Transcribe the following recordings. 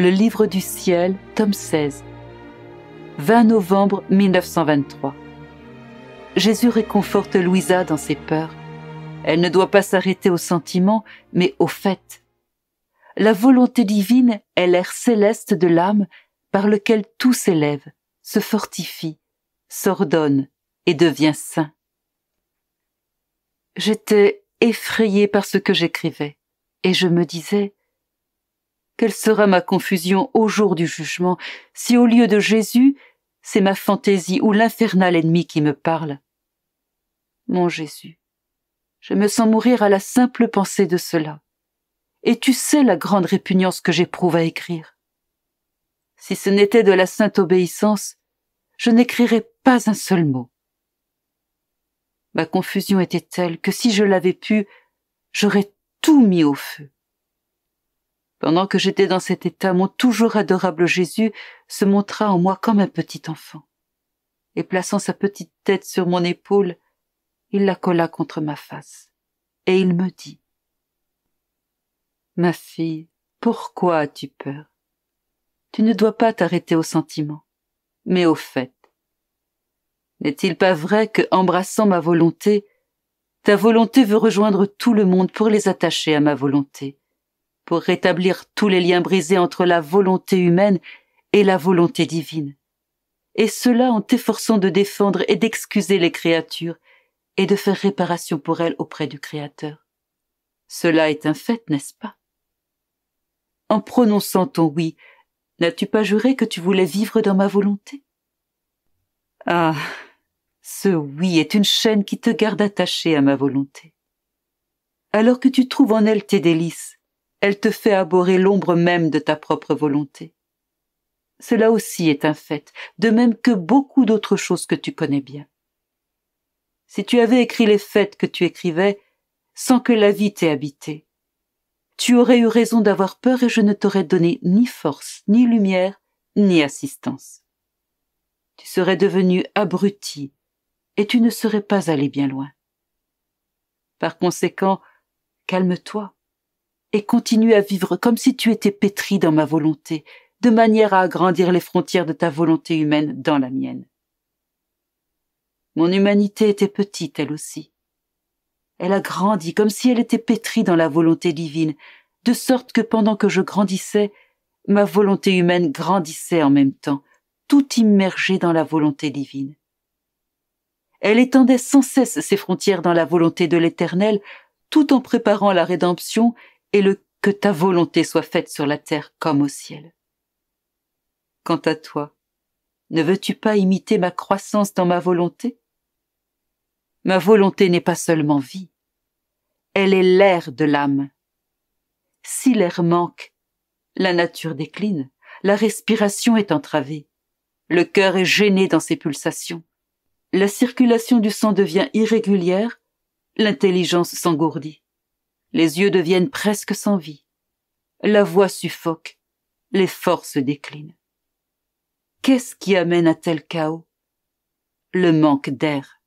Le livre du ciel, tome 16. 20 novembre 1923. Jésus réconforte Louisa dans ses peurs. Elle ne doit pas s'arrêter aux sentiments, mais aux faits. La volonté divine est l'air céleste de l'âme par lequel tout s'élève, se fortifie, s'ordonne et devient saint. J'étais effrayée par ce que j'écrivais, et je me disais: quelle sera ma confusion au jour du jugement si au lieu de Jésus, c'est ma fantaisie ou l'infernal ennemi qui me parle. Mon Jésus, je me sens mourir à la simple pensée de cela. Et tu sais la grande répugnance que j'éprouve à écrire. Si ce n'était de la sainte obéissance, je n'écrirais pas un seul mot. Ma confusion était telle que si je l'avais pu, j'aurais tout mis au feu. Pendant que j'étais dans cet état, mon toujours adorable Jésus se montra en moi comme un petit enfant. Et plaçant sa petite tête sur mon épaule, il la colla contre ma face. Et il me dit: « Ma fille, pourquoi as-tu peur? Tu ne dois pas t'arrêter aux sentiments, mais aux faits. N'est-il pas vrai que, embrassant ma volonté, ta volonté veut rejoindre tout le monde pour les attacher à ma volonté, pour rétablir tous les liens brisés entre la volonté humaine et la volonté divine, et cela en t'efforçant de défendre et d'excuser les créatures et de faire réparation pour elles auprès du Créateur. Cela est un fait, n'est-ce pas? En prononçant ton oui, n'as-tu pas juré que tu voulais vivre dans ma volonté? Ah, ce oui est une chaîne qui te garde attaché à ma volonté. Alors que tu trouves en elle tes délices, elle te fait abhorrer l'ombre même de ta propre volonté. Cela aussi est un fait, de même que beaucoup d'autres choses que tu connais bien. Si tu avais écrit les faits que tu écrivais, sans que la vie t'ait habité, tu aurais eu raison d'avoir peur et je ne t'aurais donné ni force, ni lumière, ni assistance. Tu serais devenu abruti et tu ne serais pas allé bien loin. Par conséquent, calme-toi et continue à vivre comme si tu étais pétri dans ma volonté, de manière à agrandir les frontières de ta volonté humaine dans la mienne. Mon humanité était petite, elle aussi. Elle a grandi comme si elle était pétrie dans la volonté divine, de sorte que pendant que je grandissais, ma volonté humaine grandissait en même temps, tout immergée dans la volonté divine. Elle étendait sans cesse ses frontières dans la volonté de l'Éternel, tout en préparant la rédemption et le « que ta volonté soit faite sur la terre comme au ciel ». Quant à toi, ne veux-tu pas imiter ma croissance dans ma volonté? Ma volonté n'est pas seulement vie, elle est l'air de l'âme. Si l'air manque, la nature décline, la respiration est entravée, le cœur est gêné dans ses pulsations, la circulation du sang devient irrégulière, l'intelligence s'engourdit, les yeux deviennent presque sans vie, la voix suffoque, les forces déclinent. Qu'est-ce qui amène à tel chaos? Le manque d'air.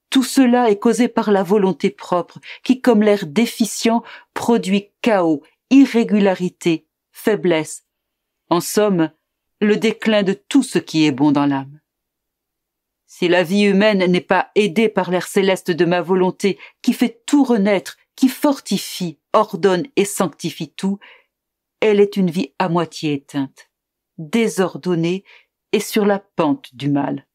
Tout cela est causé par la volonté propre qui, comme l'air déficient, produit chaos, irrégularité, faiblesse. En somme, le déclin de tout ce qui est bon dans l'âme. Si la vie humaine n'est pas aidée par l'air céleste de ma volonté qui fait tout renaître, qui fortifie, ordonne et sanctifie tout, elle est une vie à moitié éteinte, désordonnée et sur la pente du mal.